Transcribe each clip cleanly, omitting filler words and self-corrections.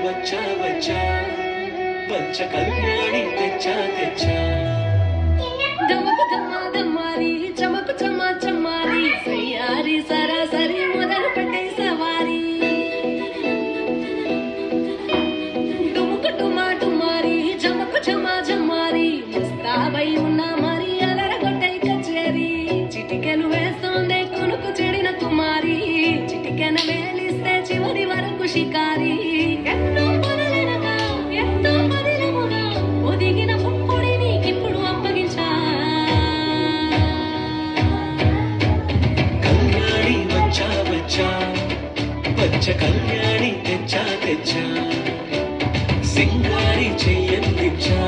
వచ్చా వచ్చా వచ్చ కళ్యాణి తెచ్చా తెచ్చా దమ్మకు దమ్మా దమ్మారి చమకు చమా చమ్మారి సయ్యారి సరాసరి మొదలు పెట్టే సవారి డుముకు డుమా డుమారి జమకు జమా జమ్మారి ముస్తాబై ఉన్నా మరి అలరగొట్టై కచేరి చిటికెలు వేస్తోందే కొనుకు చెడిన కుమారి చిటికెన వేలిస్తే చివరి వరకు షికారి ఎన్నో పనులనగా ఎంతో పదిలముగా ఒదిగిన పుప్పొడి నీకిప్పుడు అప్పగించా కళ్యాణి వచ్చా వచ్చా వచ్చ కళ్యాణి తెచ్చా తెచ్చా సింగారి చెయ్యందించా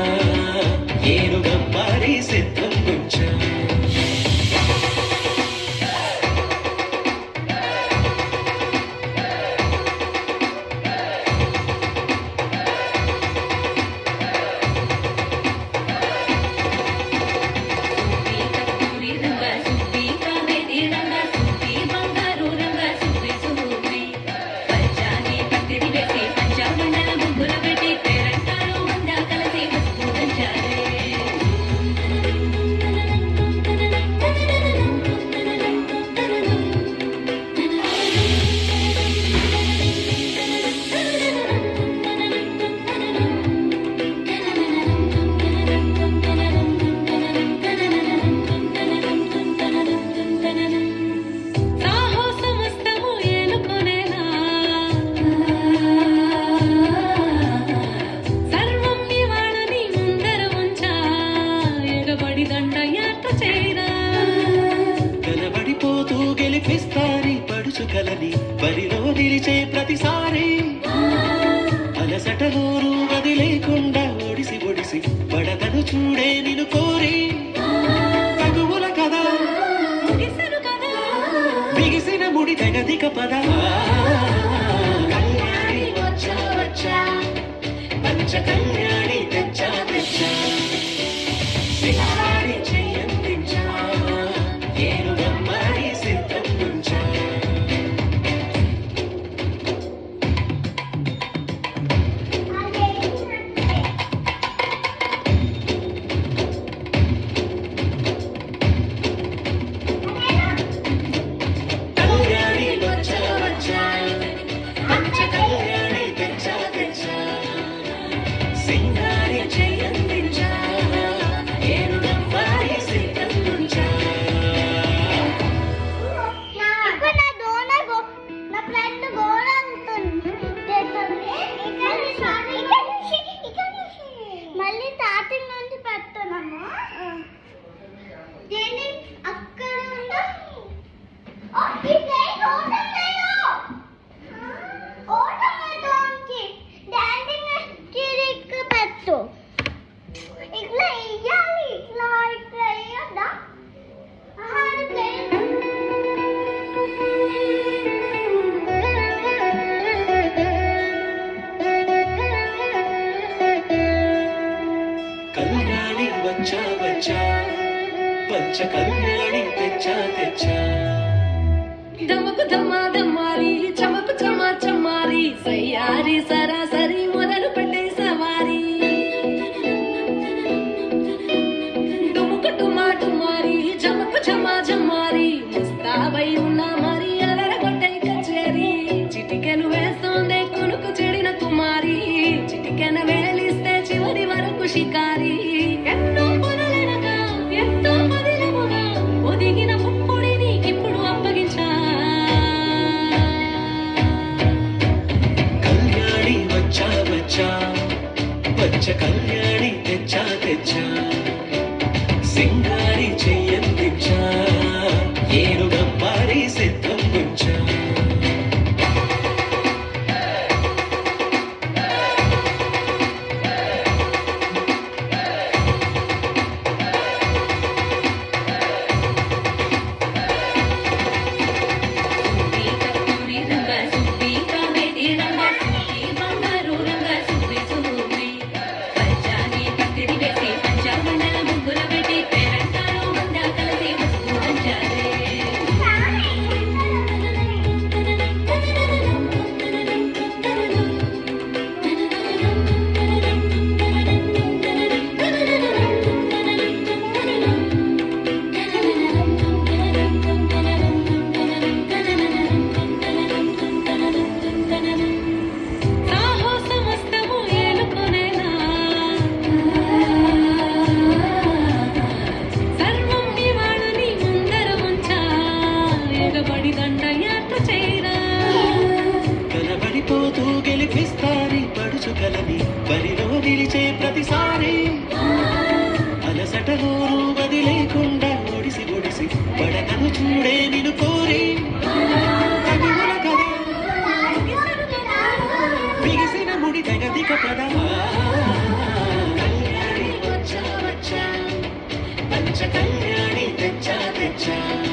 ఏనుగం మారి సిద్ధం ఉంచా కస్తూరి రంగ సుబ్బి కావేరి రంగ సుబ్బి బంగారు రంగ సుబ్బి సుబ్బి పంచాని కత్తిరి వేసి పంచమండల ముగ్గుల పెట్టి పేరంటారు అందా కలిసి వస్తూ దంచాలే సాహసమస్తము ఏలుకొనేలా సర్వం ఇవాళని ముందర ఉంచా ఎగబడి దండయాత్ర చేయరా కలబడిపోతూ గెలిపిస్తారి పడుచు కలని బరిలో నిలిచే ప్రతిసారి అలసటలోను వదిలేకుండా ఒడిసి ఒడిసి పడతను చూడే నిన్ను కోరి తగువుల కదా ముగిసెను కదా బిగిసిన ముడి తెగదిక పద కళ్యాణి వచ్చా వచ్చా పంచ కళ్యాణి తెచ్చా తెచ్చా సింగారి చెయ్యందించా ఏనుగం మారి సిద్ధం ఉంచా కళ్యాణి వచ్చా వచ్చా పంచ కళ్యాణి తెచ్చా తెచ్చా సింగారి చెయ్యందించా ఏనుగం మారి సిద్ధం ఉంచా ఇప్పుడు నా డోనర్ నా ఫ్రెండ్ గోడ అంటుంది మళ్ళీ స్టార్టింగ్ నుంచి పెడుతున్నాము దీన్ని అక్కడ ఉందా ఈ ప్లేట్ ఓటం లేదు ఓటం లేదు డాన్సింగ్ కిరిక్ పెట్టు ఇట్లా ఇయ్యాలి ఇట్లా ఇట్లా ఇయ్యొద్దా కళ్యాణి వచ్చా వచ్చా పంచ కళ్యాణి తెచ్చా తెచ్చా దమ్మకు దమ్మా దమ్మారి చమకు చమా చమ్మారి సయ్యారి సరాసరి మొదలు పెట్టే సవారి డుముకు డుమా డుమారి జమకు జమా జమ్మారి ముస్తాబై ఉన్నా మరి అలరగొట్టై కచేరి చిటికెను వేస్తోందే కొనుకు చెడిన కుమారి చిటికెన వేలిస్తే చివరి వరకు షికారి ఎన్నో పనులనగా ఎంతో పదిలముగా ఒదిగిన పుప్పొడి నీకిప్పుడు అప్పగించా వచ్చా